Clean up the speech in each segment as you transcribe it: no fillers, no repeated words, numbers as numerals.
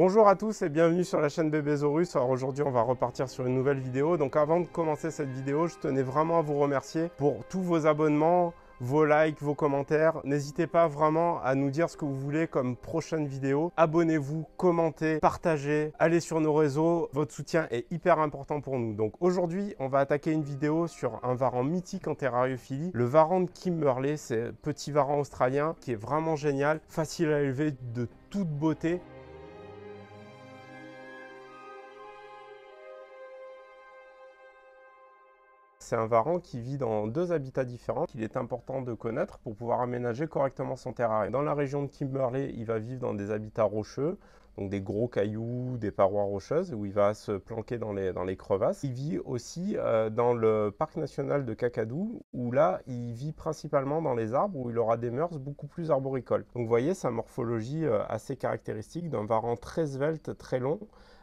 Bonjour à tous et bienvenue sur la chaîne Bébésaurus. Alors aujourd'hui on va repartir sur une nouvelle vidéo. Donc avant de commencer cette vidéo, je tenais vraiment à vous remercier pour tous vos abonnements, vos likes, vos commentaires. N'hésitez pas vraiment à nous dire ce que vous voulez comme prochaine vidéo. Abonnez-vous, commentez, partagez, allez sur nos réseaux. Votre soutien est hyper important pour nous. Donc aujourd'hui, on va attaquer une vidéo sur un varan mythique en terrariophilie. Le varan de Kimberley, c'est un petit varan australien qui est vraiment génial, facile à élever, de toute beauté. C'est un varan qui vit dans deux habitats différents qu'il est important de connaître pour pouvoir aménager correctement son terrarium. Dans la région de Kimberley, il va vivre dans des habitats rocheux, donc des gros cailloux, des parois rocheuses, où il va se planquer dans les crevasses. Il vit aussi dans le parc national de Kakadu, où là, il vit principalement dans les arbres, où il aura des mœurs beaucoup plus arboricoles. Donc vous voyez sa morphologie assez caractéristique d'un varan très svelte, très long,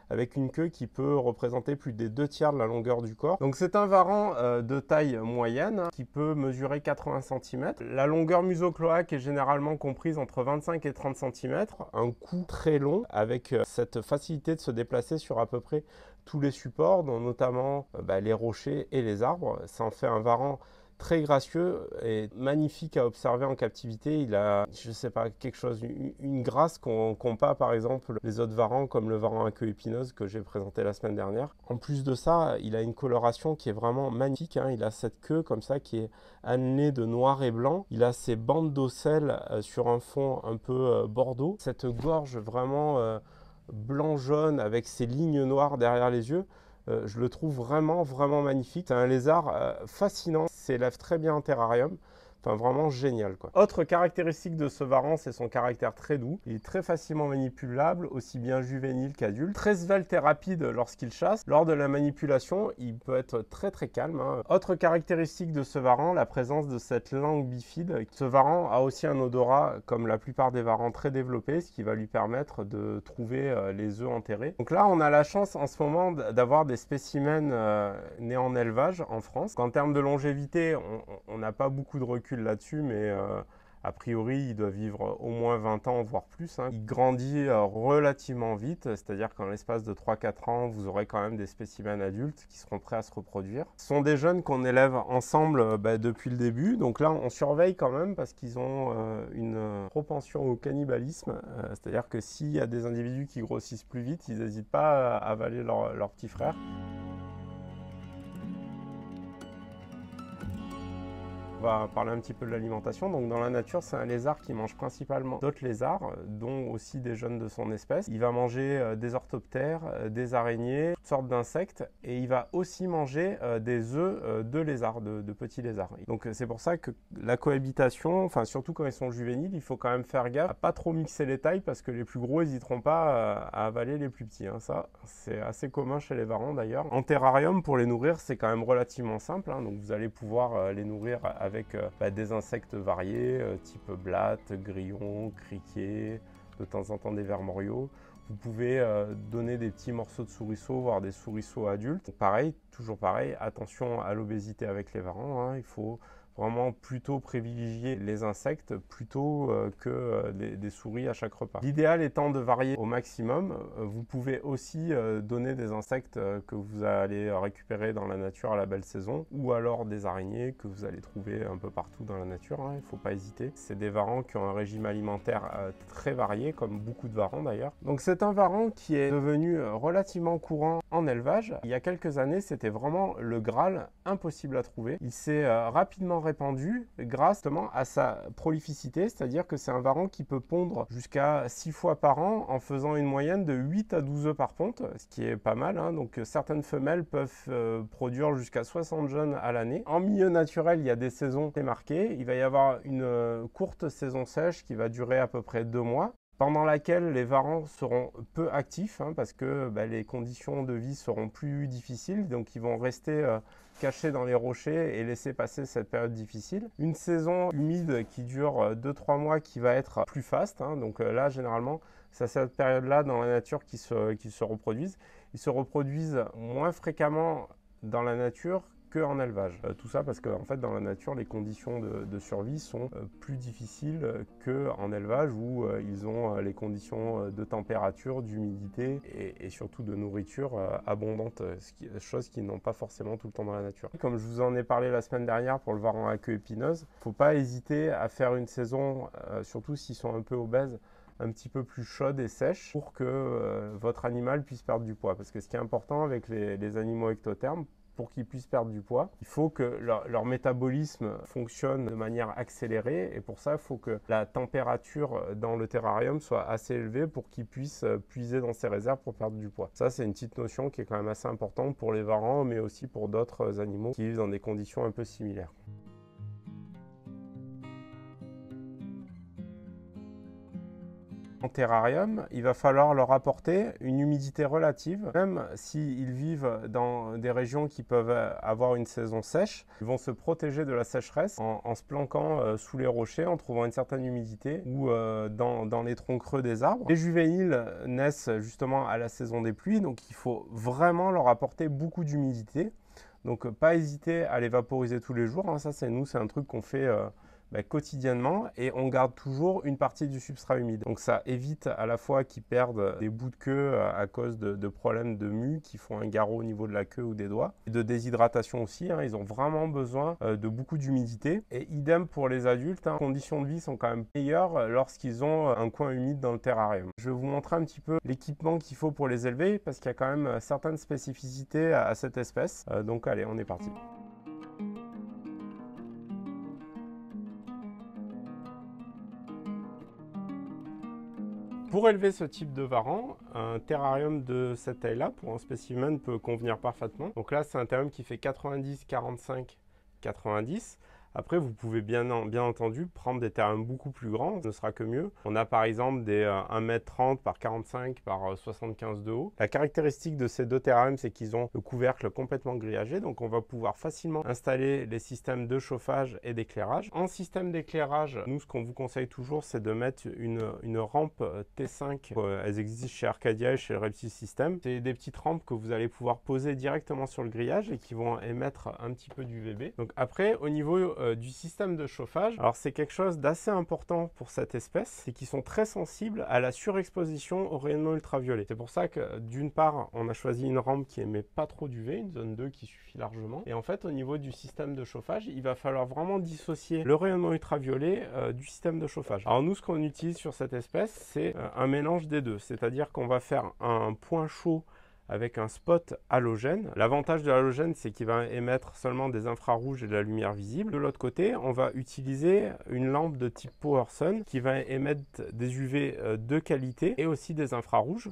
avec une queue qui peut représenter plus des 2/3 de la longueur du corps. Donc c'est un varan de taille moyenne qui peut mesurer 80 cm. La longueur museau-cloaque est généralement comprise entre 25 et 30 cm. Un cou très long avec cette facilité de se déplacer sur à peu près tous les supports, dont notamment les rochers et les arbres. Ça en fait un varan très gracieux et magnifique à observer en captivité. Il a, je sais pas, quelque chose, une grâce qu'ont pas par exemple les autres varans comme le varan à queue épineuse que j'ai présenté la semaine dernière. En plus de ça, il a une coloration qui est vraiment magnifique, hein. Il a cette queue comme ça qui est annelée de noir et blanc. Il a ses bandes d'ocelles sur un fond un peu bordeaux. Cette gorge vraiment blanc-jaune avec ses lignes noires derrière les yeux. Je le trouve vraiment magnifique. C'est un lézard fascinant, s'élève très bien en terrarium. Enfin, vraiment génial, quoi. Autre caractéristique de ce varan, c'est son caractère très doux. Il est très facilement manipulable, aussi bien juvénile qu'adulte. Très svelte et rapide lorsqu'il chasse. Lors de la manipulation, il peut être très calme, hein. Autre caractéristique de ce varan, la présence de cette langue bifide. Ce varan a aussi un odorat, comme la plupart des varans, très développé, ce qui va lui permettre de trouver les œufs enterrés. Donc là, on a la chance en ce moment d'avoir des spécimens nés en élevage en France. En termes de longévité, on n'a pas beaucoup de recul là-dessus, mais a priori, il doit vivre au moins 20 ans, voire plus, hein. Il grandit relativement vite, c'est-à-dire qu'en l'espace de 3-4 ans, vous aurez quand même des spécimens adultes qui seront prêts à se reproduire. Ce sont des jeunes qu'on élève ensemble depuis le début, donc là, on surveille quand même parce qu'ils ont une propension au cannibalisme, c'est-à-dire que s'il y a des individus qui grossissent plus vite, ils n'hésitent pas à avaler leur petit frère. On va parler un petit peu de l'alimentation. Donc dans la nature, c'est un lézard qui mange principalement d'autres lézards, dont aussi des jeunes de son espèce. Il va manger des orthoptères, des araignées, toutes sortes d'insectes, et il va aussi manger des œufs de lézards, de petits lézards. Donc c'est pour ça que la cohabitation, enfin surtout quand ils sont juvéniles, il faut quand même faire gaffe à pas trop mixer les tailles, parce que les plus gros n'hésiteront pas à avaler les plus petits, hein. Ça, c'est assez commun chez les varans d'ailleurs. En terrarium, pour les nourrir, c'est quand même relativement simple, hein. Donc vous allez pouvoir les nourrir avec des insectes variés, type blattes, grillons, criquets, de temps en temps des vermoriaux. Vous pouvez donner des petits morceaux de souriceaux, voire des souriceaux adultes. Pareil, toujours pareil, attention à l'obésité avec les varans, hein. Il faut vraiment plutôt privilégier les insectes plutôt que des souris à chaque repas. L'idéal étant de varier au maximum. Vous pouvez aussi donner des insectes que vous allez récupérer dans la nature à la belle saison, ou alors des araignées que vous allez trouver un peu partout dans la nature, hein. Il ne faut pas hésiter. C'est des varans qui ont un régime alimentaire très varié, comme beaucoup de varans d'ailleurs. Donc c'est un varan qui est devenu relativement courant en élevage. Il y a quelques années, c'était vraiment le Graal, impossible à trouver. Il s'est rapidement répandu grâce justement à sa prolificité, c'est-à-dire que c'est un varan qui peut pondre jusqu'à 6 fois par an en faisant une moyenne de 8 à 12 œufs par ponte, ce qui est pas mal, hein. Donc certaines femelles peuvent produire jusqu'à 60 jeunes à l'année. En milieu naturel, il y a des saisons marquées. Il va y avoir une courte saison sèche qui va durer à peu près 2 mois. Pendant laquelle les varans seront peu actifs, hein, parce que les conditions de vie seront plus difficiles, donc ils vont rester cachés dans les rochers et laisser passer cette période difficile. Une saison humide qui dure 2-3 mois qui va être plus faste, hein, donc là généralement c'est à cette période-là dans la nature qu'ils se reproduisent. Ils se reproduisent moins fréquemment dans la nature qu'en élevage. Tout ça parce qu'en fait, dans la nature, les conditions de survie sont plus difficiles qu'en élevage où ils ont les conditions de température, d'humidité et surtout de nourriture abondante, chose qu'ils n'ont pas forcément tout le temps dans la nature. Comme je vous en ai parlé la semaine dernière pour le varan à queue épineuse, il ne faut pas hésiter à faire une saison, surtout s'ils sont un peu obèses, un petit peu plus chaude et sèche pour que votre animal puisse perdre du poids. Parce que ce qui est important avec les animaux ectothermes, pour qu'ils puissent perdre du poids, il faut que leur métabolisme fonctionne de manière accélérée et pour ça, il faut que la température dans le terrarium soit assez élevée pour qu'ils puissent puiser dans ses réserves pour perdre du poids. Ça, c'est une petite notion qui est quand même assez importante pour les varans, mais aussi pour d'autres animaux qui vivent dans des conditions un peu similaires. En terrarium, il va falloir leur apporter une humidité relative. Même s'ils vivent dans des régions qui peuvent avoir une saison sèche, ils vont se protéger de la sécheresse en se planquant sous les rochers, en trouvant une certaine humidité ou dans les troncs creux des arbres. Les juvéniles naissent justement à la saison des pluies, donc il faut vraiment leur apporter beaucoup d'humidité. Donc pas hésiter à les vaporiser tous les jours, hein. Ça c'est un truc qu'on fait quotidiennement et on garde toujours une partie du substrat humide. Donc ça évite à la fois qu'ils perdent des bouts de queue à cause de problèmes de mue qui font un garrot au niveau de la queue ou des doigts. Et de déshydratation aussi, hein, ils ont vraiment besoin de beaucoup d'humidité. Et idem pour les adultes, hein, les conditions de vie sont quand même meilleures lorsqu'ils ont un coin humide dans le terrarium. Je vais vous montrer un petit peu l'équipement qu'il faut pour les élever parce qu'il y a quand même certaines spécificités à cette espèce. Donc allez, on est parti. Pour élever ce type de varan, un terrarium de cette taille-là, pour un spécimen, peut convenir parfaitement. Donc là, c'est un terrarium qui fait 90, 45, 90. Après, vous pouvez bien entendu prendre des terrariums beaucoup plus grands, ce ne sera que mieux. On a par exemple des 1m30 par 45 par 75 de haut. La caractéristique de ces deux terrariums, c'est qu'ils ont le couvercle complètement grillagé, donc on va pouvoir facilement installer les systèmes de chauffage et d'éclairage. En système d'éclairage, nous, ce qu'on vous conseille toujours, c'est de mettre une rampe T5. Elles existent chez Arcadia et chez Repsol System. C'est des petites rampes que vous allez pouvoir poser directement sur le grillage et qui vont émettre un petit peu d'UVB. Donc après, au niveau du système de chauffage, alors c'est quelque chose d'assez important pour cette espèce, c'est qu'ils sont très sensibles à la surexposition aux rayonnements ultraviolets. C'est pour ça que d'une part, on a choisi une rampe qui émet pas trop d'UV, une zone 2 qui suffit largement. Et en fait, au niveau du système de chauffage, il va falloir vraiment dissocier le rayonnement ultraviolet du système de chauffage. Alors nous, ce qu'on utilise sur cette espèce, c'est un mélange des deux, c'est-à-dire qu'on va faire un point chaud avec un spot halogène. L'avantage de l'halogène, c'est qu'il va émettre seulement des infrarouges et de la lumière visible. De l'autre côté, on va utiliser une lampe de type Power Sun qui va émettre des UV de qualité et aussi des infrarouges.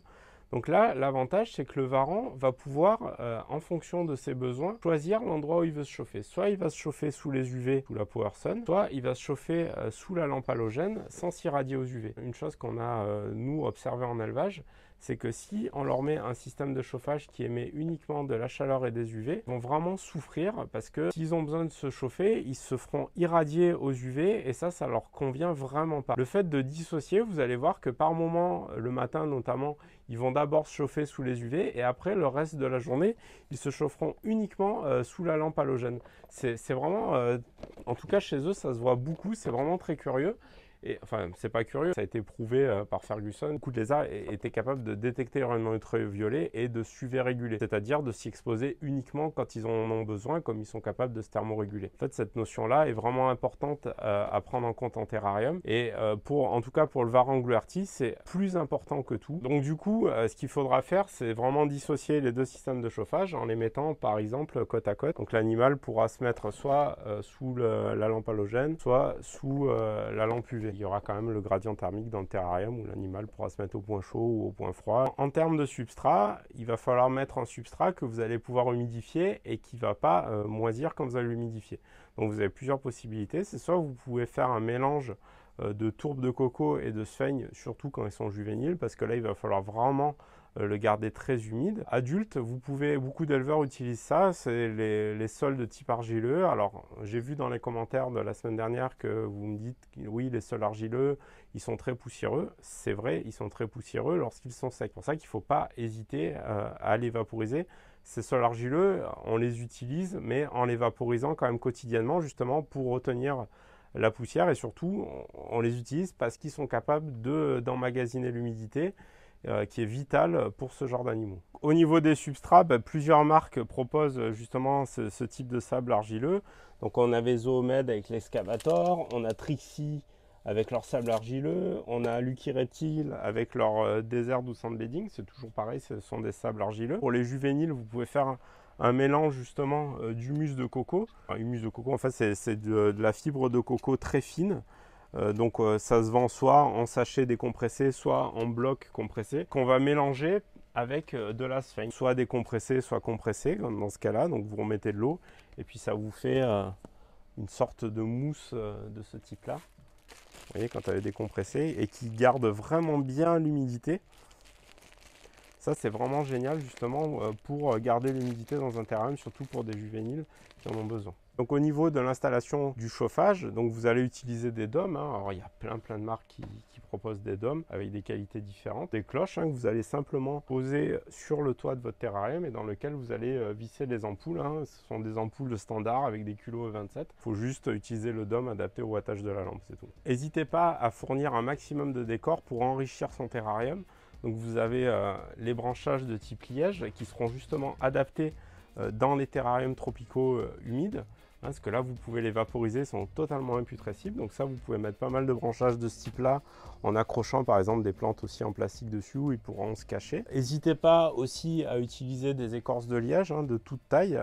Donc là, l'avantage, c'est que le varan va pouvoir, en fonction de ses besoins, choisir l'endroit où il veut se chauffer. Soit il va se chauffer sous les UV, sous la Power Sun, soit il va se chauffer sous la lampe halogène sans s'irradier aux UV. Une chose qu'on a, nous, observé en élevage, c'est que si on leur met un système de chauffage qui émet uniquement de la chaleur et des UV, ils vont vraiment souffrir parce que s'ils ont besoin de se chauffer, ils se feront irradier aux UV et ça leur convient vraiment pas. Le fait de dissocier, vous allez voir que par moment, le matin notamment, ils vont d'abord se chauffer sous les UV et après, le reste de la journée, ils se chaufferont uniquement sous la lampe halogène. C'est vraiment, en tout cas chez eux, ça se voit beaucoup, c'est vraiment très curieux. Et, enfin, c'est pas curieux, ça a été prouvé par Ferguson. Beaucoup de lézards étaient capables de détecter les rayonnements ultraviolets et de s'UV-réguler, c'est-à-dire de s'y exposer uniquement quand ils en ont besoin, comme ils sont capables de se thermoréguler. En fait, cette notion-là est vraiment importante à prendre en compte en terrarium. Et en tout cas pour le varan gluarti, c'est plus important que tout. Donc du coup, ce qu'il faudra faire, c'est vraiment dissocier les deux systèmes de chauffage en les mettant par exemple côte à côte. Donc l'animal pourra se mettre soit sous la lampe halogène, soit sous la lampe UV. Il y aura quand même le gradient thermique dans le terrarium où l'animal pourra se mettre au point chaud ou au point froid. En termes de substrat, il va falloir mettre un substrat que vous allez pouvoir humidifier et qui ne va pas moisir quand vous allez l'humidifier. Donc vous avez plusieurs possibilités. C'est soit vous pouvez faire un mélange de tourbe de coco et de sphaigne, surtout quand ils sont juvéniles, parce que là il va falloir vraiment le garder très humide. Adulte, beaucoup d'éleveurs utilisent ça, c'est les sols de type argileux. Alors, j'ai vu dans les commentaires de la semaine dernière que vous me dites que oui, les sols argileux, ils sont très poussiéreux. C'est vrai, ils sont très poussiéreux lorsqu'ils sont secs. C'est pour ça qu'il ne faut pas hésiter à les vaporiser. Ces sols argileux, on les utilise, mais en les vaporisant quand même quotidiennement, justement pour retenir la poussière, et surtout, on les utilise parce qu'ils sont capables d'emmagasiner l'humidité, qui est vital pour ce genre d'animaux. Au niveau des substrats, plusieurs marques proposent justement ce type de sable argileux. Donc on avait Zoomed avec l'excavator, on a Trixie avec leur sable argileux, on a Lucky Reptile avec leur Desert ou Sandbedding, c'est toujours pareil, ce sont des sables argileux. Pour les juvéniles, vous pouvez faire un mélange justement d'humus de coco. Enfin, humus de coco, en fait, c'est de la fibre de coco très fine. Donc ça se vend soit en sachet décompressé, soit en bloc compressé, qu'on va mélanger avec de la sphène, soit décompressé, soit compressé, comme dans ce cas-là. Donc vous remettez de l'eau et puis ça vous fait une sorte de mousse de ce type-là. Vous voyez, quand elle est décompressée et qui garde vraiment bien l'humidité. Ça, c'est vraiment génial justement pour garder l'humidité dans un terrarium, surtout pour des juvéniles qui en ont besoin. Donc au niveau de l'installation du chauffage, donc vous allez utiliser des dômes. Alors il y a plein de marques qui proposent des dômes avec des qualités différentes. Des cloches que vous allez simplement poser sur le toit de votre terrarium et dans lequel vous allez visser les ampoules. Ce sont des ampoules standards avec des culots E27. Il faut juste utiliser le dôme adapté au wattage de la lampe, c'est tout. N'hésitez pas à fournir un maximum de décors pour enrichir son terrarium. Donc vous avez les branchages de type liège qui seront justement adaptés dans les terrariums tropicaux humides. Parce que là, vous pouvez les vaporiser, ils sont totalement imputrescibles. Donc ça, vous pouvez mettre pas mal de branchages de ce type-là en accrochant par exemple des plantes aussi en plastique dessus où ils pourront se cacher. N'hésitez pas aussi à utiliser des écorces de liège de toute taille,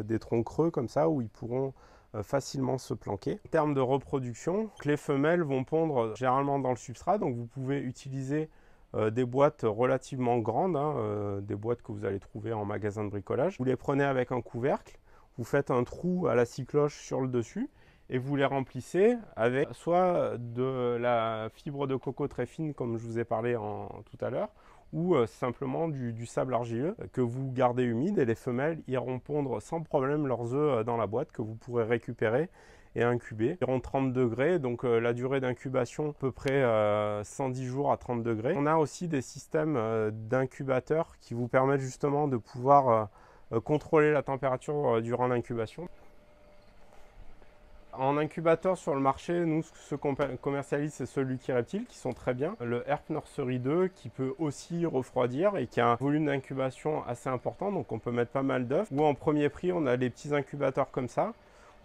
des troncs creux comme ça où ils pourront facilement se planquer. En termes de reproduction, les femelles vont pondre généralement dans le substrat. Donc vous pouvez utiliser des boîtes relativement grandes, des boîtes que vous allez trouver en magasin de bricolage. Vous les prenez avec un couvercle, vous faites un trou à la scie cloche sur le dessus et vous les remplissez avec soit de la fibre de coco très fine comme je vous ai parlé tout à l'heure, ou simplement du sable argileux que vous gardez humide et les femelles iront pondre sans problème leurs œufs dans la boîte que vous pourrez récupérer et incuber. Environ 30 degrés, donc la durée d'incubation à peu près 110 jours à 30 degrés. On a aussi des systèmes d'incubateurs qui vous permettent justement de pouvoir contrôler la température durant l'incubation. En incubateur sur le marché, nous, ce qu'on commercialise, c'est ceux Lucky Reptile qui sont très bien. Le Herp Nursery 2 qui peut aussi refroidir et qui a un volume d'incubation assez important, donc on peut mettre pas mal d'œufs. Ou en premier prix, on a des petits incubateurs comme ça,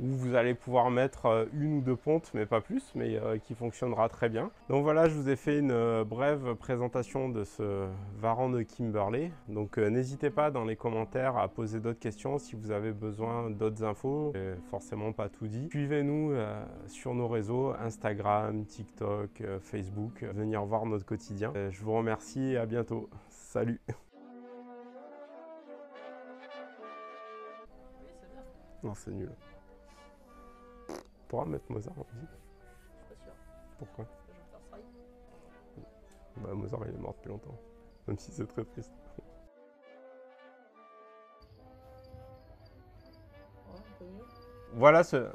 où vous allez pouvoir mettre une ou deux pontes, mais pas plus, mais qui fonctionnera très bien. Donc voilà, je vous ai fait une brève présentation de ce Varan de Kimberley. Donc n'hésitez pas dans les commentaires à poser d'autres questions si vous avez besoin d'autres infos. J'ai forcément pas tout dit. Suivez-nous sur nos réseaux, Instagram, TikTok, Facebook. Venir voir notre quotidien. Je vous remercie et à bientôt. Salut! Non, c'est nul. On pourra mettre Mozart en musique? Je suis pas sûr. Pourquoi? Je vais faire ça. Bah Mozart il est mort depuis longtemps, même si c'est très triste. Ouais, un peu mieux. Voilà ce...